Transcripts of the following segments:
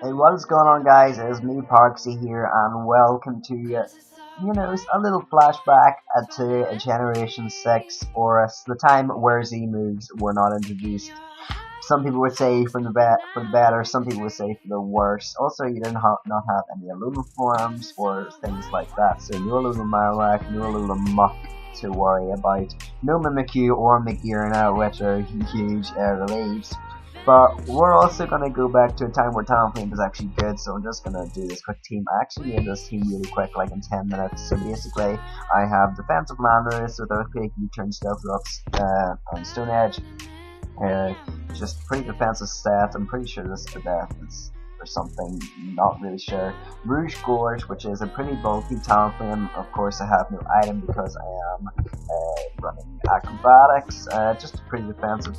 Hey, what's going on, guys? It's me, Parksy here, and welcome to, a little flashback to a Generation 6 ORAS, the time where Z moves were not introduced. Some people would say for the better, some people would say for the worse. Also, you didn't not have any Aluna forms or things like that, so no Aluna Marowak, no Aluna Muck to worry about, no Mimikyu or Magearna, which are huge reliefs. But we're also going to go back to a time where Talonflame was actually good, so I'm just going to do this quick team. I actually made this team really quick, like in 10 minutes. So basically, I have defensive landers with Earthquake, U-turn, Stealth Rocks, and Stone Edge. Just pretty defensive stat. I'm pretty sure this is the death or something, not really sure. Rouge Gorge, which is a pretty bulky Talonflame. Of course, I have no item because I am running acrobatics. Just a pretty defensive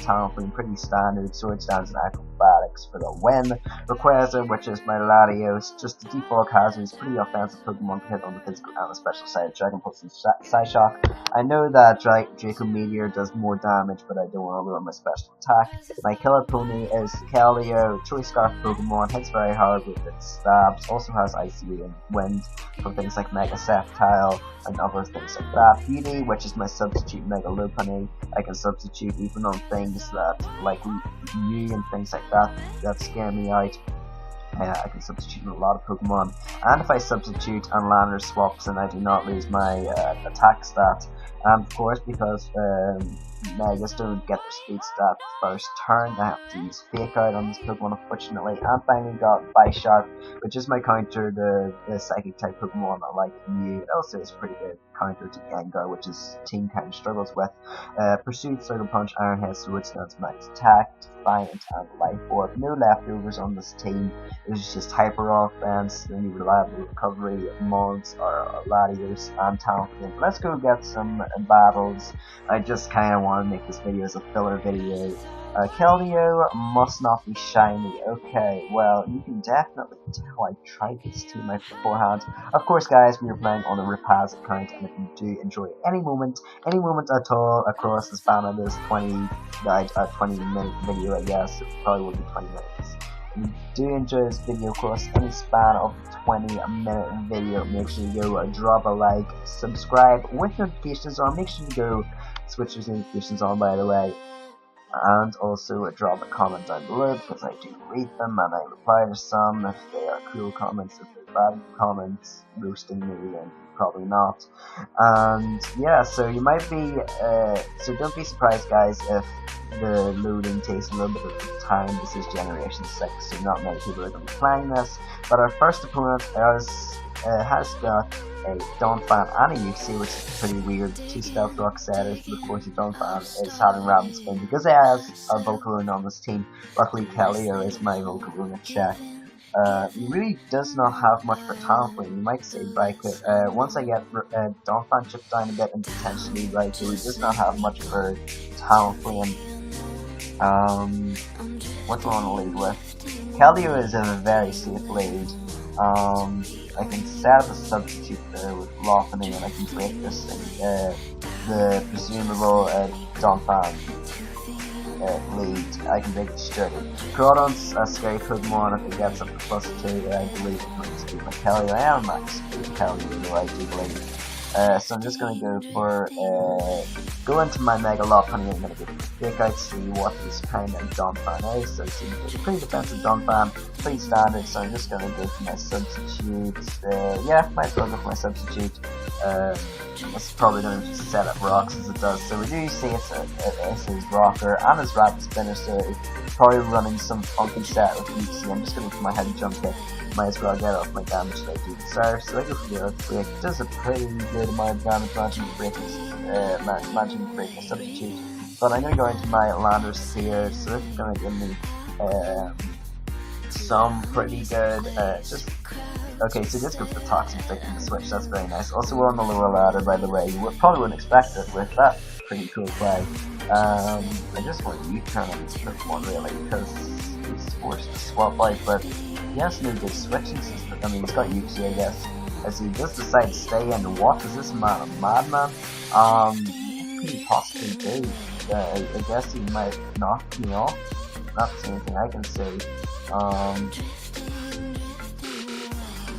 Talonflame, pretty standard sword stance and acrobatics for the win. Rayquaza, which is my Latios, just a default hazard, is pretty offensive Pokemon to hit on the physical and the special side. Dragon Pulse and Psyshock. I know that Draco Meteor does more damage, but I don't want to ruin my special attack. My killer pony is Keldeo, Choice Scarf Pokemon, hits very hard with its stabs, also has Icy Wind for things like Mega Sceptile and other things like that. Beauty, which is my substitute Mega Lopunny, I can substitute even on things that, like you and things like that scare me out. I can substitute a lot of Pokemon, and if I substitute and Lander swaps, and I do not lose my attack stat. And of course, because Megas don't get their speed stat first turn, I have to use Fake Out on this Pokemon, unfortunately. And finally got Bisharp, which is my counter to the Psychic type Pokemon I like you. It also is pretty good counter to Gengar, which is team kind of struggles with. Pursuit, Circle Punch, Iron Head, Sword Stance, Max Attack, Defiant, and Life Orb. No leftovers on this team. It was just Hyper Offense, the new Reliable Recovery mods are Latios and Talonflame. Let's go get some battles. I just kind of want to make this video as a filler video. Keldeo must not be shiny. Okay, well, you can definitely tell I tried this team out beforehand. Of course, guys, we are playing on a Rapaz account, and if you do enjoy any moment at all across the span of this 20-minute video, I guess, it probably will be 20 minutes. If you do enjoy this video across any span of 20-minute video, make sure you go drop a like, subscribe with notifications on, make sure you go switch your notifications on, by the way. And also drop a comment down below because I do read them and I reply to some if they are cool comments. If they're bad comments roasting me, then probably not. And yeah, so you might be so don't be surprised, guys, if the loading takes a little bit of time. This is Generation 6, so not many people are going to be playing this. But our first opponent has got a Donphan and a UC, which is pretty weird. Two Stealth Rock setters, but of course the Donphan is having Rapid Spin because it has a Volcarona on this team. Luckily, Keldeo is my Volcarona check. He really does not have much for Talonflame. You might say Raikou. Once I get Donphan chipped down a bit and potentially Raikou, he does not have much for Talonflame. What do I want to lead with? Keldeo is in a very safe lead. I can set up a substitute there with Lopunny, and I can break this thing, the presumable Donphan lead. I can break it straight. Groudon's a scary Pokemon. If it gets up to +2, I believe it might beat my Keldeo. I am max Keldeo, though I do believe. So I'm just gonna go for go into my Mega Lopunny. I'm gonna go for Fake Out, see what this kind of Donphan is. So it's a pretty defensive Donphan, pretty standard. So I'm just gonna go for my substitute. Yeah, might as well go for my substitute. It's probably gonna just set up rocks as it does. So we do see it's his Rocker and his Rapid Spinner. So it's probably running some funky set with UC. I'm just gonna go for my Heavy Jump Kick. Might as well get off my damage that I do deserve. So I go for the Earthquake. It does a pretty good amount of damage, managing to break my substitute. But I'm going to go into my Landers here, so this is going to give me some pretty good, okay, so just go for the Toxic Stick and the Switch, that's very nice. Also, we're on the lower ladder, by the way. You probably wouldn't expect it with that pretty cool play. I just want to U-turn on this Pokemon, really, because he's forced to swap out, but he has no good switching system. I mean, he's got UC, I guess, as he does decide to stay in. What is this man, a madman? What could he possibly do? I guess he might knock me off. That's the only thing I can say.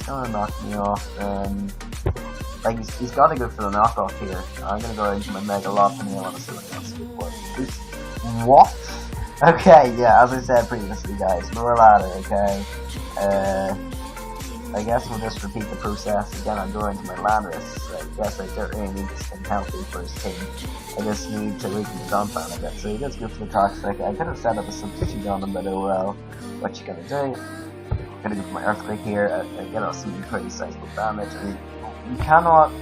gonna knock me off, and like he's got to go for the knockoff here. I'm gonna go into my Mega Lopunny. I want to see what else he was. What? Okay, yeah, as I said previously, guys, lower ladder. Okay, I guess we'll just repeat the process again. I'm going to my Landorus. I guess I don't really need this thing healthy for his team. I just need to weaken the Donphan a bit. So he does go for the Toxic. I could have set up a substitute on him, but oh well. What you gonna do? I'm gonna go for my Earthquake here. I get off some pretty sizable damage. I mean, you cannot.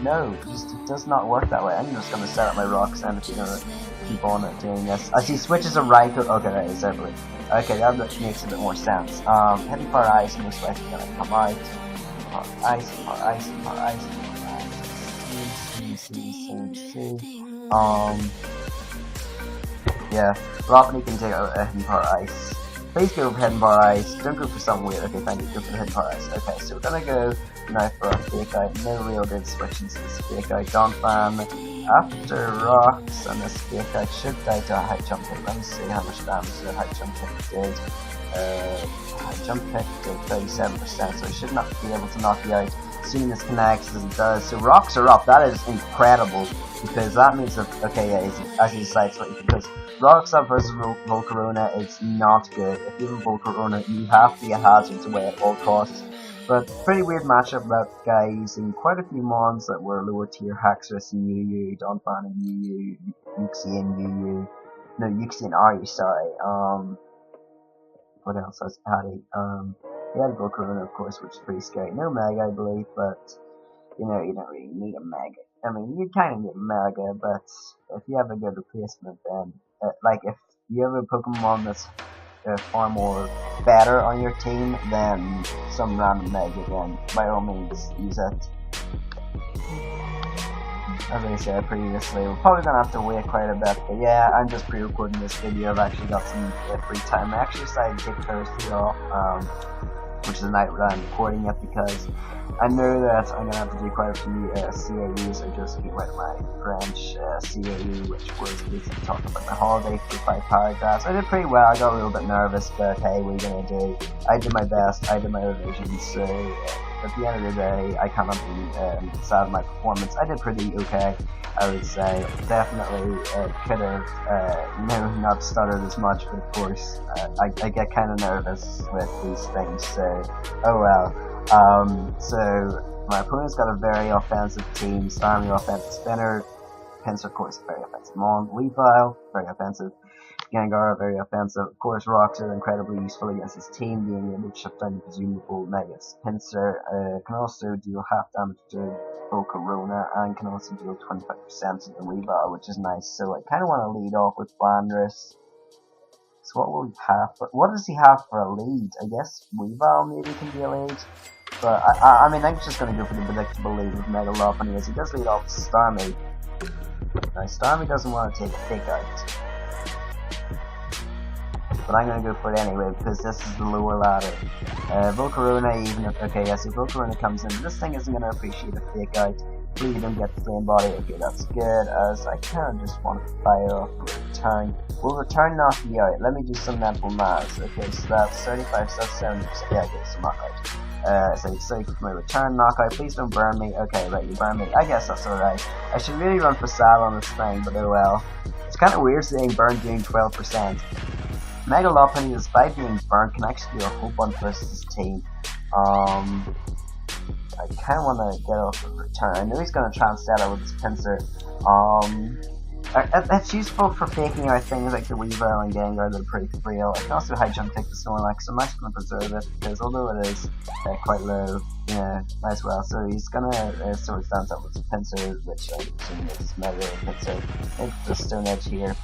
No, it does not work that way. I'm just gonna set up my Rocks and if you're gonna keep on doing this. As he switches a Raikou. Okay, right, certainly. Okay, that makes a bit more sense. Heavy Fire Ice most likely gonna come out. Ice. Yeah, Lopunny can take out a Heavy Fire Ice. Please go for Hidden Bar Ice. Don't go for some weird. Okay, thank you. Go for the Hidden Bar Ice. Okay, so we're gonna go now for a Fake Out. No real good switching to this Fake Out. Donphan after Rocks and this Fake Out should die to a High Jump Kick. Let me see how much damage that High Jump Kick did. High Jump Kick did 37%, so it should not be able to knock you out as soon as it connects as it does. So Rocks are up. That is incredible because that means that okay, yeah, as he decides because Rocks up versus Volcarona is not good. If you're in Volcarona, you have to get hazards away at all costs. But pretty weird matchup that guy using quite a few mons that were lower tier, Haxorus and Yu, Donphan and Yu, Uxie and Yu. No, Uxie and Ari, sorry. What else has Patty? He had Volcarona, of course, which is pretty scary. No Mega, I believe, but you know, you don't really need a Mega. I mean, you kind of need a Mega, but if you have a good replacement, then like if you have a Pokemon that's far more better on your team than some random Mega, then by all means use it. As I said previously, we're probably gonna have to wait quite a bit, but yeah, I'm just pre-recording this video. I've actually got some free time. I actually decided to take Thursday off, which is the night that I'm recording it because I know that I'm gonna have to do quite a few CAUs. I just came out of my French CAU, which was basically talking about my holiday for 5 paragraphs. I did pretty well. I got a little bit nervous, but hey, what are you gonna do? I did my best. I did my revisions. So at the end of the day, I cannot be sad with my performance. I did pretty okay, I would say. Definitely could have not stuttered as much, but of course I get kind of nervous with these things. So oh well. So my opponent's got a very offensive team. Starmie offensive spinner, Pinsir of course very offensive mon, Weavile very offensive, Gengar very offensive. Of course Rocks are incredibly useful against his team, being able to shut down presumable Megas. Pinsir can also deal half damage to Volcarona and can also deal 25% to the Weavile, which is nice. So I kind of want to lead off with Landorus. So what will he have? But what does he have for a lead? I guess Weavile maybe can be a lead. But I mean, I'm just going to go for the predictable lead with Mega Lopunny as he does lead off to Starmie. Now Starmie doesn't want to take a Fake Out, but I'm going to go for it anyway because this is the lower ladder. Volcarona even if, okay, yeah, so Volcarona comes in. This thing isn't going to appreciate a Fake Out. Hopefully you don't get the Flame Body. Okay, that's good, as I kind of just want to fire off a return. Will return knock you out? Let me do some mental maths. Okay, so that's 35, so that's 70%. Yeah, okay, so knockout. So for my return knockout, please don't burn me. Okay, right, you burn me. I guess that's alright. I should really run for Sal on this thing, but oh well. It's kind of weird seeing burn doing 12%. Mega Lopunny, despite being burnt, can actually do a whole bunch versus his team. I kind of want to get off the return. I know he's going to try and settle with his Pinsir. It's useful for faking out things like the Weavile and Gengar that are pretty frail. I can also High Jump Kick the Snorlax, so I'm actually going to preserve it because although it is quite low, yeah, might as well. So he's going to sort of stand up with his Pinsir, which I assume is Mega Pinsir. Hit the Stone Edge here.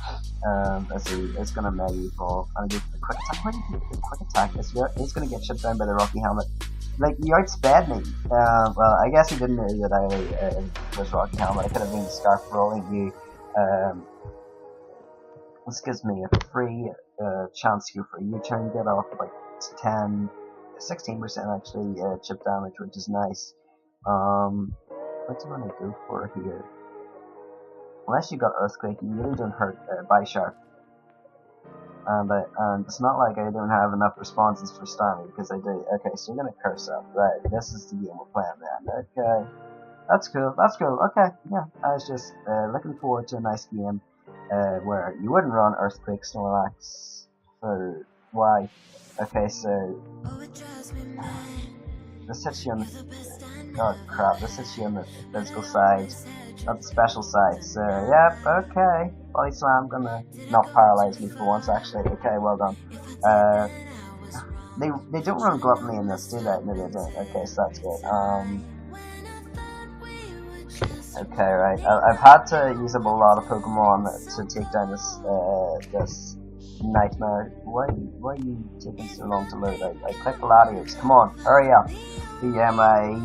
As he is going to Mega Evolve. And go for the Quick Attack. Where do you think the Quick Attack is? He's going to get shut down by the Rocky Helmet. Like, you outsped me. Well, I guess he didn't know that I was Rocky Helmet. I could have been Scarf Rolling you. This gives me a free chance here for a U-turn, get off like 16% actually chip damage, which is nice. What do you want to go for here? Unless you got Earthquake, you really don't hurt Bisharp. and it's not like I don't have enough responses for Starmie, because I do. Okay, so you're gonna curse up, right? This is the game we're playing then. Okay, that's cool. That's cool. Okay, yeah. I was just looking forward to a nice game where you wouldn't run Earthquake, Snorlax for why? Okay, so this hits you on the oh crap, this hits you on the physical side, not the special side. So yep, okay. Body Slam gonna not paralyze me for once actually. Okay, well done. They don't run Gluttony in this, do they? No, they don't. Okay, so that's good. Okay, right. I've had to use up a lot of Pokemon to take down this this nightmare. Why are you taking so long to load? I clicked Latios. Come on, hurry up. Yeah, my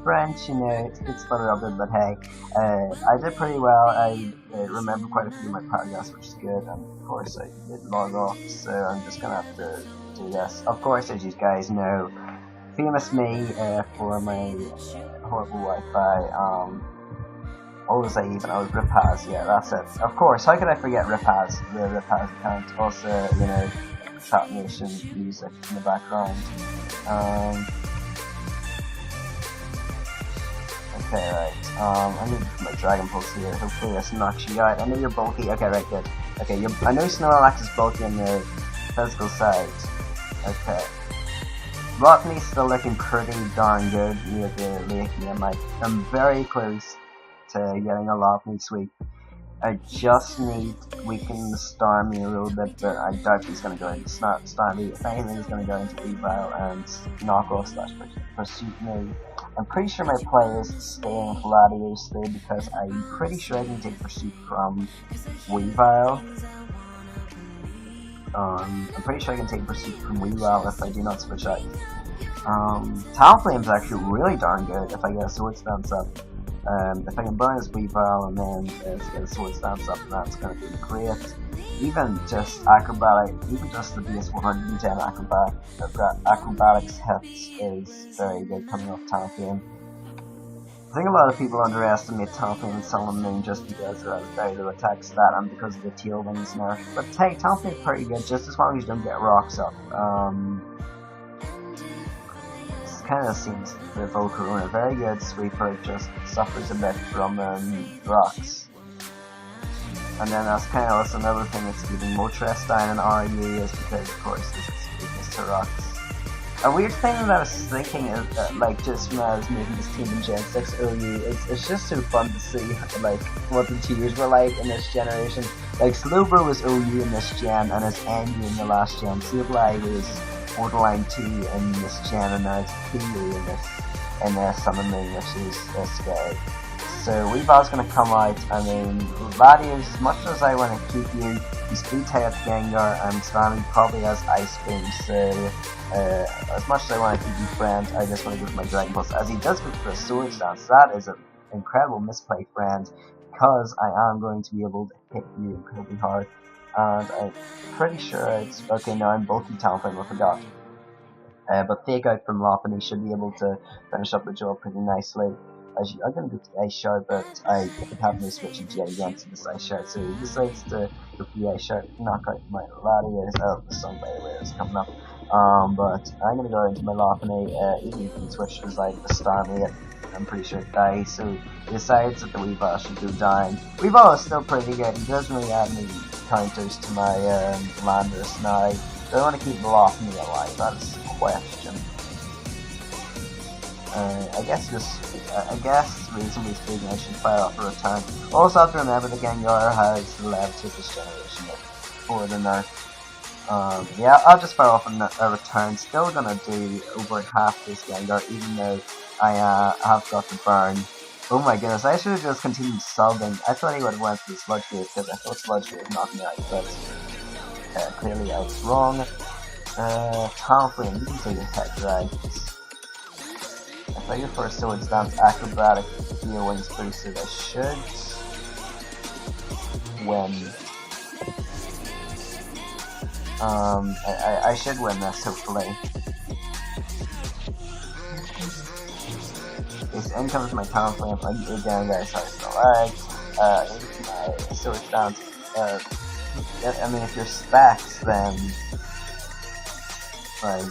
French, you know, it's sputtered up a bit, but hey, I did pretty well. I remember quite a few of my paragraphs, which is good, and of course I did log off, so I'm just gonna have to do this. Of course, as you guys know, famous me for my horrible Wi-Fi. What was I even? Oh, Ripaz, yeah, that's it. Of course, how could I forget Ripaz, the Ripaz account? Also, you know, Chat Nation music in the background. Okay, right. I need my Dragon Pulse here. Hopefully this knocks you out. I know you're bulky. Okay, right, good. Okay, I know Snorlax is bulky on the physical side. Okay. Rottney's still looking pretty darn good near the lake game. I'm very close to getting a Lopunny sweep. I just need weaken the Starmie a little bit, but I doubt he's going to go into Starmie. If anything, he's going to go into Weavile and knock off / Pursuit me. I'm pretty sure my play is staying with Latios though, because I'm pretty sure I can take Pursuit from Weavile. I'm pretty sure I can take Pursuit from Weavile if I do not switch out. Talonflame's actually really darn good if I get a Sword Stance up. If I can burn his Weavile and then get a Sword Stance up, that's going to be great. Even just the base 110 acrobatics hits is very good coming off Talonflame. I think a lot of people underestimate Talonflame and Sullen Moon just because it has very low attack stat and because of the Tail Wings nerf. But hey, Talonflame's pretty good just as long as you don't get rocks up. This kind of seems the Volcarona, very good sweeper, just suffers a bit from rocks. And then that's kind of also another thing that's giving Moltres down in RU is because, of course, this is weakness to rocks. A weird thing that I was thinking is that, like, just when I was making this team in Gen 6 OU, it's just so fun to see, like, what the tiers were like in this generation. Like, Slowbro was OU in this gen, and it's NU in the last gen. Sableye was Borderline 2 in this gen, and now it's PU in this Sun and Moon, which is scary. So Weavile's gonna come out. I mean, Latios, as much as I want to keep you, you speed type Gengar, and Starmie probably has Ice Beam, so as much as I want to keep you friend, I just want to go for my Dragon Pulse. As he does go for a Sword Stance, that is an incredible misplay, friend, because I am going to be able to hit you incredibly hard. And I'm pretty sure it's okay. Now I'm bulky Talonflame, I forgot. But Fake Out from Lopunny should be able to finish up the job pretty nicely. I'm going to go to Ice Shard, but I have no switching yet against this Ice Shard, so he decides to go for the Ice Shard, knock out my Latios. Oh, the sun, by the way, is coming up. But I'm going to go into my Lopunny, even if he switches like the Starmie, I'm pretty sure it dies, so he decides that the Weavile should go down. Weavile is still pretty good, he doesn't really add any counters to my Landorus now. Do I want to keep the Lopunny alive? That is the question. I guess reasonably speaking, I should fire off a return. Also have to remember the Gengar has Levitate this generation for the nerf. Yeah, I'll just fire off a return. Still gonna do over half this Gengar, even though I have got the burn. Oh my goodness, I should have just continued subbing. I thought he would have went for the Sludge Wave because I thought Sludge Wave knocked me out, but clearly I was wrong. Talonflame, you can take your head right. If I go for a Sword Stance acrobatic Tail Wings boosted, I should win. I should win this, hopefully. Okay, so in comes my Talonflame again, guys. Sorry, my Sword Stance I mean, if you're specs, then like,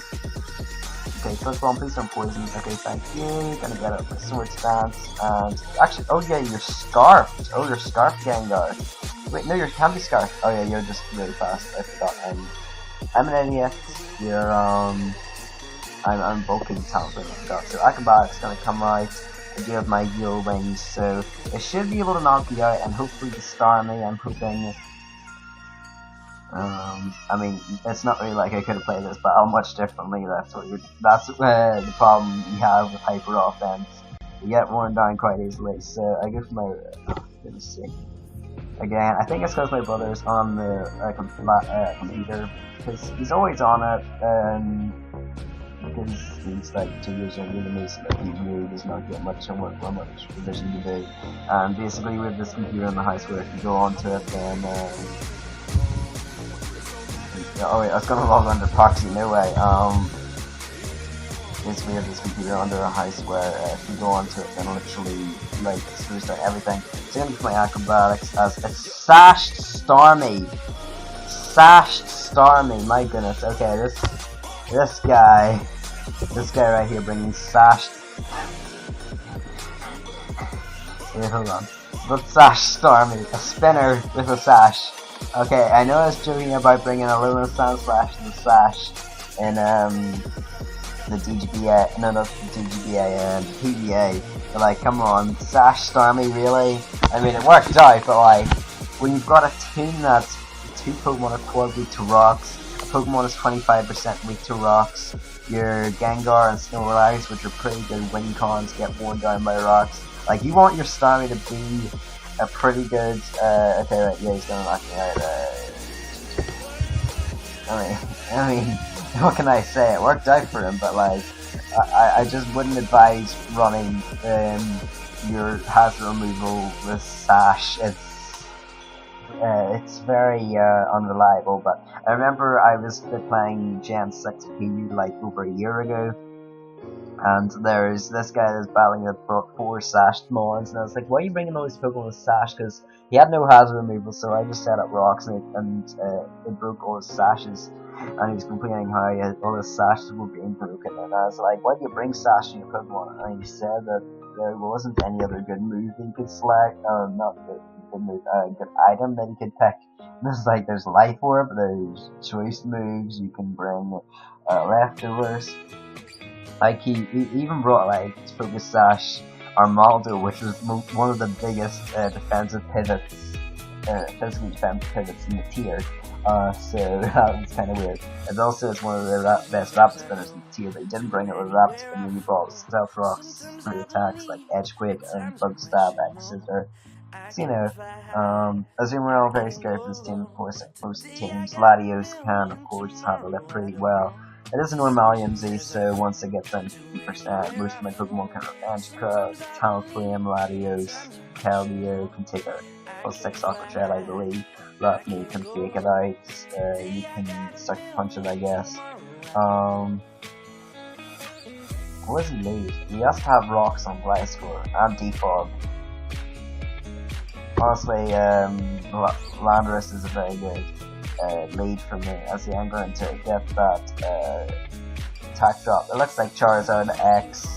okay, first one, please don't poison. Okay, thank you. Gonna get up my sword stance, and actually, oh yeah, you're scarfed. Oh, you're scarfed, Gengar. Wait, no, you can't be scarfed. Oh yeah, you're just really fast. I forgot. I'm an idiot. You're I'm bulking talented. I forgot. So acrobatics gonna come out. I do have my heal wings, so it should be able to knock you out, and hopefully to star me. I'm hoping. I mean, it's not really like I could have played this battle much differently. That's the problem you have with hyper offense. You get worn down quite easily. So I go for my. Let me see. Again, I think it's because my brother's on the computer, because he's always on it. Because he's like 2 years younger than me, so like he really does not get much homework or much revision to do. And basically, with this computer in the house, where if you go onto it, then oh wait, I was gonna log under proxy, no way. Basically, we have this computer under a house where if you go onto it, then literally like screws down everything. So I'm gonna use my acrobatics as a sashed Starmie. Sashed Starmie, my goodness. Okay, this guy right here bringing sashed. Wait, hold on. But sash Starmie, a spinner with a sash. Okay, I know I was joking about bringing a Lunar Sound Slash to the sash in the DGBA, no, not the DGBA, the PBA. But like, come on, sash Starmie, really? I mean, it worked out, but like, when you've got a team that's 2 Pokemon are quad weak to rocks, a Pokemon is 25% weak to rocks, your Gengar and Snorlax, which are pretty good wing cons, get worn down by rocks. Like, you want your Starmie to be a pretty good, okay, right, yeah, he's gonna knock me out, I mean, what can I say, it worked out for him, but like, I just wouldn't advise running, your hazard removal with Sash. It's very, unreliable, but I remember I was playing Gen 6P, like, over a year ago, and there's this guy that's battling with 4 sashed Mons, and I was like, why are you bringing all these Pokemon with Sash? Because he had no hazard removal, so I just set up rocks, and it broke all his Sashes, and he was complaining how all his Sashes were being broken, and I was like, why do you bring Sash in your Pokemon? And he said that there wasn't any other good move he could select, not good move, good item that he could pick. There's like, there's Life Orb, there's choice moves, you can bring leftovers. Like, he even brought, like, Focus Sash Armaldo, which was one of the biggest defensive pivots, physically defensive pivots in the tier. So that was kind of weird. It also is one of the best Rapid Spinners in the tier, but he didn't bring it with Rapid Spin when he brought Stealth Rocks, 3 attacks like Edgequake and Bug Stab, X Scissor. So, you know, Azumarill very scary for this team, of course, like most teams. Latios can, of course, handle it pretty well. It is a Normalium Z, so once it gets down to 50%, most of my Pokemon can Revenge Crush, Talonflame, Latios, Keldeo can take a +6 Aqua Tread, I believe. Lutney can fake it out, you can Sucker Punch it, I guess. What does he need? He has to have Rocks on Gliscor and Defog. Honestly, Landorus is a very good lead for me, as I'm going to get that attack drop. It looks like Charizard X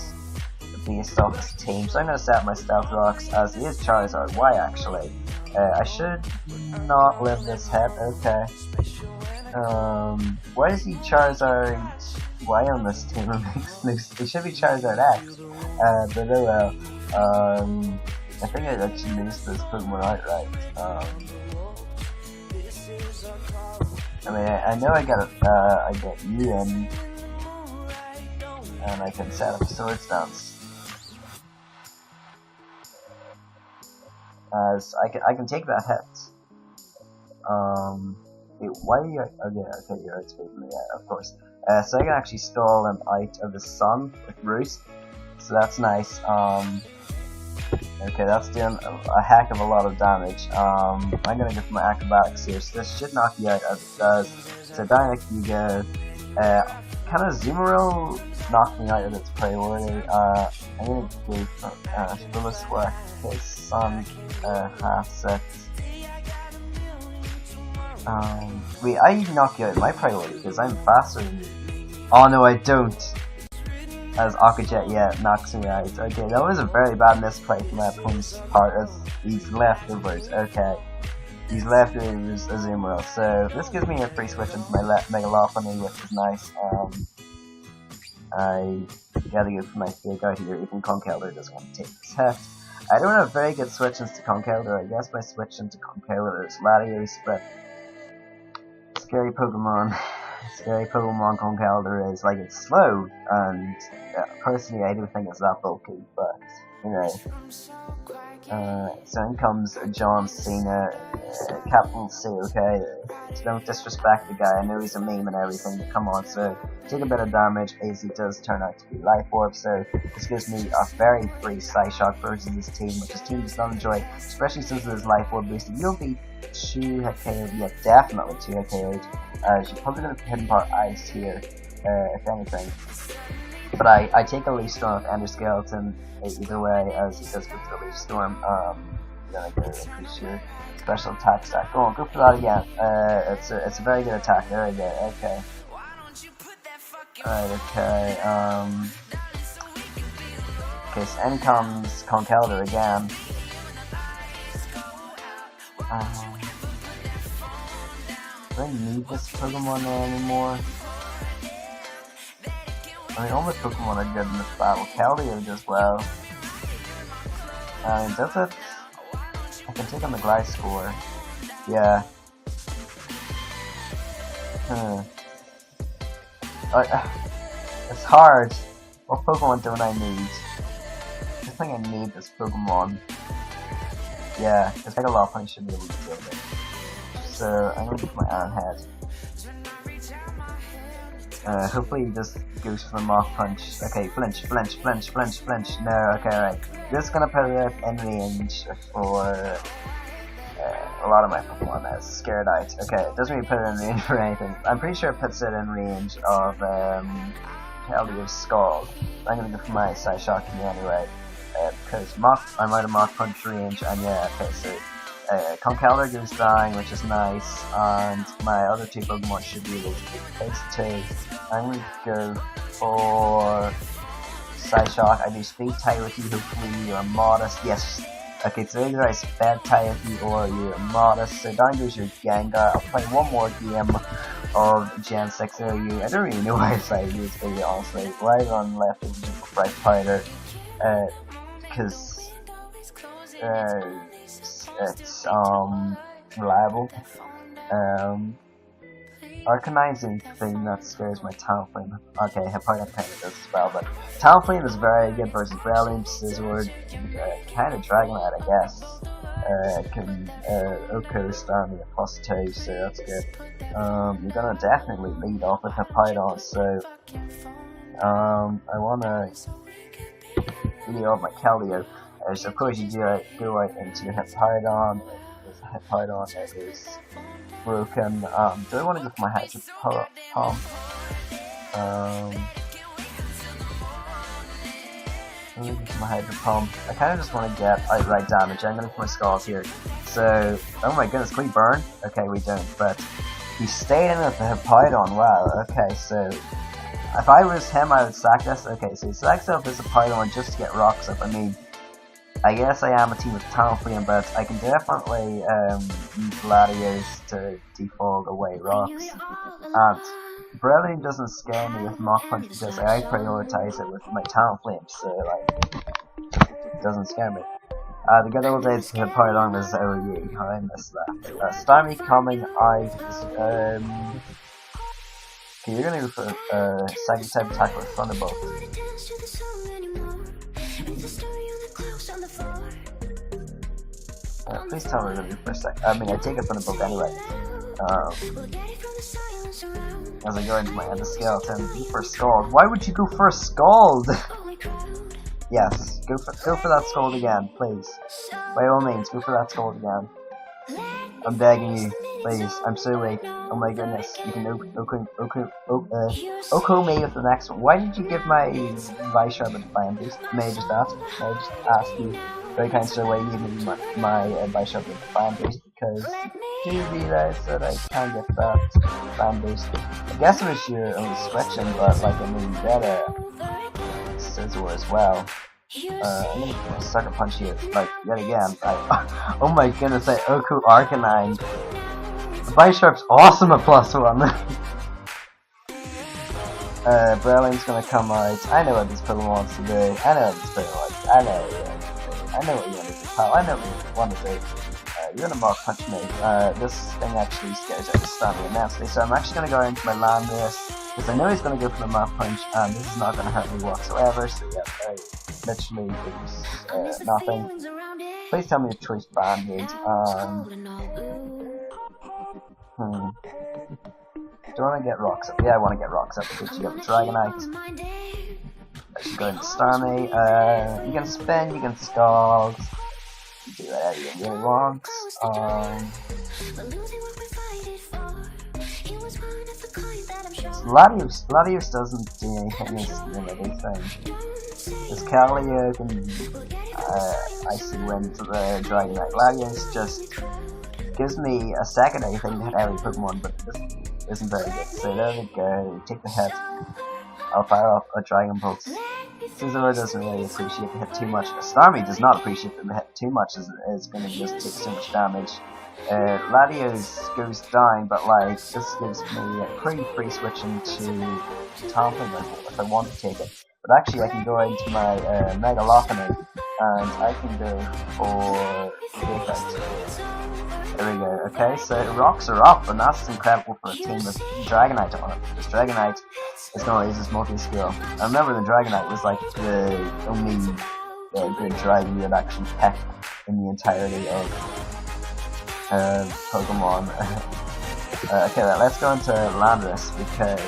based off his team, so I'm going to set my Stealth Rocks as he is Charizard Y actually. I should not live this hit, okay. Why is he Charizard Y on this team? It should be Charizard X, but oh well. I think I actually lose this Pokemon outright. I mean, I know I get you in, and I can set up a Sword Stance. As I can take that hit. Wait, why are you? Okay, you're outspeeding me, yeah, of course. So I can actually stall him out of the sun with Roost, so that's nice. Okay, that's doing a heck of a lot of damage. I'm gonna go for my acrobatics here, so this should knock you out as it does. So down you go. Kind of Azumarill knocked me out of its priority. I'm gonna go for Spillisquack, his Sun, half 6. Wait, I knock you out my priority because I'm faster than you. Oh no, I don't. As Akajet, yeah, knocks me out. Okay, that was a very bad misplay from my opponent's part as he's leftovers. Okay. He's leftovers Azumarill. So this gives me a free switch into my Megalophony, which is nice. I gotta go for my fake out here, even Conkeldurr doesn't want to take this heft. I don't have very good switch into Conkeldurr. I guess my switch into Conkeldurr is Latios, but scary Pokemon. Scary Pokemon Conkeldurr is like, it's slow, and personally I don't think it's that bulky, but you know. So in comes John Cena, Captain C, okay? So don't disrespect the guy, I know he's a meme and everything, but come on, so take a bit of damage, as he does turn out to be Life Orb, so this gives me a very free Psyshock versus this team, which this team does not enjoy, especially since it is Life Orb boosted. You'll be 2 hit KO'd, yeah, definitely 2 hit KO'd. She's probably going to hit part Ice here, if anything. But I take a Leaf Storm of Ender Skeleton either way, as he does with the Leaf Storm. Then I go increase your special attack stack. Go on, go for that again. It's a very good attack. Very good. Okay. Alright. Okay. Okay. So in comes Conkeldurr again. Do I need this Pokemon anymore? I mean, all my Pokemon are good in this battle. Keldeo does well. And that's it. I can take on the Gliscor. Yeah. It's hard. What Pokemon don't I need? I think I need this Pokemon. Yeah, because Megalophony should be able to deal with it. So, I'm gonna get my Iron Head. Hopefully he just goes for the Mach Punch. Okay, flinch. No, okay, right. Just gonna put it in range for a lot of my Pokemon as scared out. Okay, it doesn't really put it in range for anything. I'm pretty sure it puts it in range of Keldeo's Scald. I'm gonna go for my Psyshock anyway. Because I'm out of Mach Punch range, and yeah, okay, so Conkeldurr goes down, which is nice, and my other 2 Pokemon should be able to take phase 2. I'm going to go for Psyshock. I do Speed tie with you, hopefully you're modest. Yes. Okay, so either I Sped tie with you or you're modest. So down goes your Gengar. I'll play one more game of Gen 6 OU. I don't really know why I decided to use it, honestly. Why I run left is just Bright Powder. Because it's reliable. Arcanizing thing that scares my Talonflame. Okay, Hippowdon kind of does as well, but Talonflame is very good versus Breloom, Scizor, kind of Dragonite, I guess. Can Oko stand me a +2, so that's good. You're gonna definitely lead off with Hippowdon, so I wanna lead off my Keldeo. So of course you do go right into your Hippowdon. There's a Hippowdon that is broken. Do I want to go for my Hydro Pump? I'm going to go for my Hydro Pump. I kind of just want to get outright damage. I'm going to go for my Scald here. So, oh my goodness, can we burn? Okay, we don't, but he stayed in with the Hippowdon. Wow, okay, so if I was him, I would sack this. Okay, so he sacks up his Hippowdon just to get rocks up. I mean, I guess I am a team with Talonflame, but I can definitely use Latios to default away rocks. And Breloom doesn't scare me with Mach Punch because I prioritize it with my Talonflame, so like, it doesn't scare me. The good old days to Hippowdon was OE, I missed that. Starmie coming out, okay, you're gonna go for second type attack with Thunderbolt. Please tell me to do for a sec. I mean, I take it from the book anyway. As I go into my Ender Skeleton, go for a Scald. Why would you go for a Scald? Yes, go for that Scald again, please. By all means, go for that Scald again. I'm begging you, please. I'm so weak. Oh my goodness, you can Oko me with the next one. Why did you give my Vice Sharp a Defiant Boost? May I just ask you? very kind sir, why you give me my Bishop with fan boost, because do you realize that I can't get that fan boost? I guess it was your own switching, but like I mean you get a Scissor as well. I'm gonna sucker punch here, like yet again. Oh my goodness, I Oku Arcanine. The Bisharp's awesome at +1. Breling's gonna come out. I know what this Pokemon wants to do. I know what this Pokemon wants to do. I know what you want to do, pal. I know what you want to do. You're gonna Mach Punch me. This thing actually scares out the Stunning immensely, so I'm actually gonna go into my Land Race, because I know he's gonna go for the Mach Punch, and this is not gonna hurt me whatsoever, so yeah, I literally lose nothing. Please tell me a choice Band-Aid. Do I want to get rocks up? Yeah, I want to get rocks up because you got the Dragonite. I should go into Starmie. You can spin, you can scald. You do whatever you really want. Latios doesn't do anything, it's anything. This Calio can Icy Wind to the Dragonite. Latios just gives me a secondary thing to hit every Pokemon, but it isn't very good. So there we go, take the hit. I'll fire off a Dragon Pulse. Scizor doesn't really appreciate the hit too much. Starmie does not appreciate the hit too much, as it is going to just take so much damage. Latios goes down, but like, this gives me a pretty free switching to Tamping if I want to take it. But actually I can go into my Mega Lopunny, and I can go for Defense. There we go. Okay, so rocks are up, and that's incredible for a team with Dragonite on it. Because Dragonite is going to use his multi-skill. I remember the Dragonite was like the only good Dragon you would actually pick in the entirety of Pokemon. Okay, let's go into Landorus, because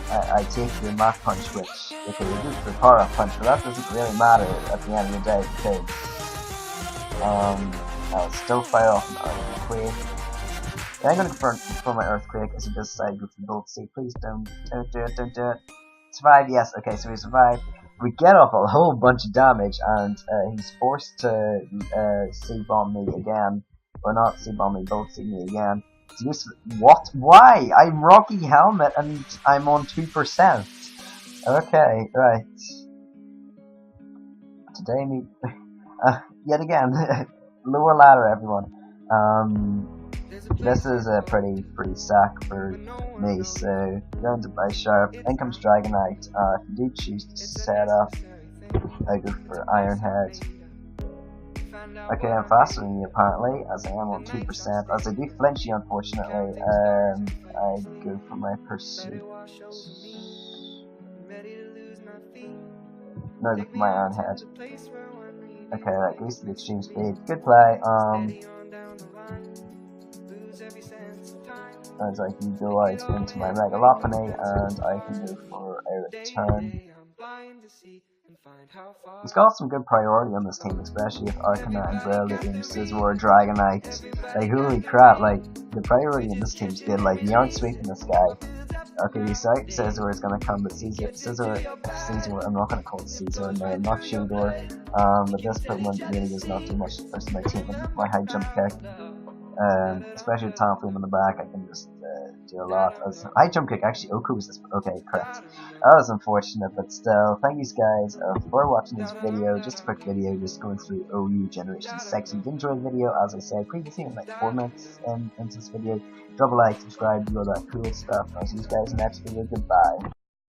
I take the Mach Punch, which, okay, we do the Power Up Punch, but that doesn't really matter at the end of the day, because I'll still fire off an Earthquake. I'm gonna go for my Earthquake as he does decide to go for the Bolt Sea. Please don't do it. Survive, yes, okay, so we survive. We get off a whole bunch of damage, and he's forced to C-bomb me again. Or not C-bomb me, Bolt Sea me again. What? Why? I'm Rocky Helmet and I'm on 2%. Okay, right. Today me yet again. Lower ladder, everyone. This is a pretty sack for me, so going to Bisharp. In comes Dragonite. If you do choose to set up, I go for Ironhead. Okay, I'm faster than you apparently, as I am on 2%. As I do flinch you, unfortunately, I go for my Pursuit. No, I go for my Ironhead. Okay, that goes to the extreme speed. Good play. As I can go out into my Mega Lopunny, and I can go for a return. He's got some good priority on this team, especially if Arcanine, Breloom, Scizor, Dragonite. Like, holy crap, like, the priority in this team's good. Like, you aren't sweeping this guy. Okay, so Scizor is gonna come, but Scizor, I'm not gonna call it Scizor, no, not Shador. But this Pokemon really does not do much for my team. My high jump kick, especially with Tampling on the back, I can just do a lot. As high jump kick, actually, Oku was this. Okay, correct. That was unfortunate, but still, thank you guys for watching this video. Just a quick video, just going through OU Generation 6. If you enjoyed the video, as I said previously, in like 4 minutes into this video, drop a like, subscribe, do all that cool stuff. I'll see you guys in the next video. Goodbye.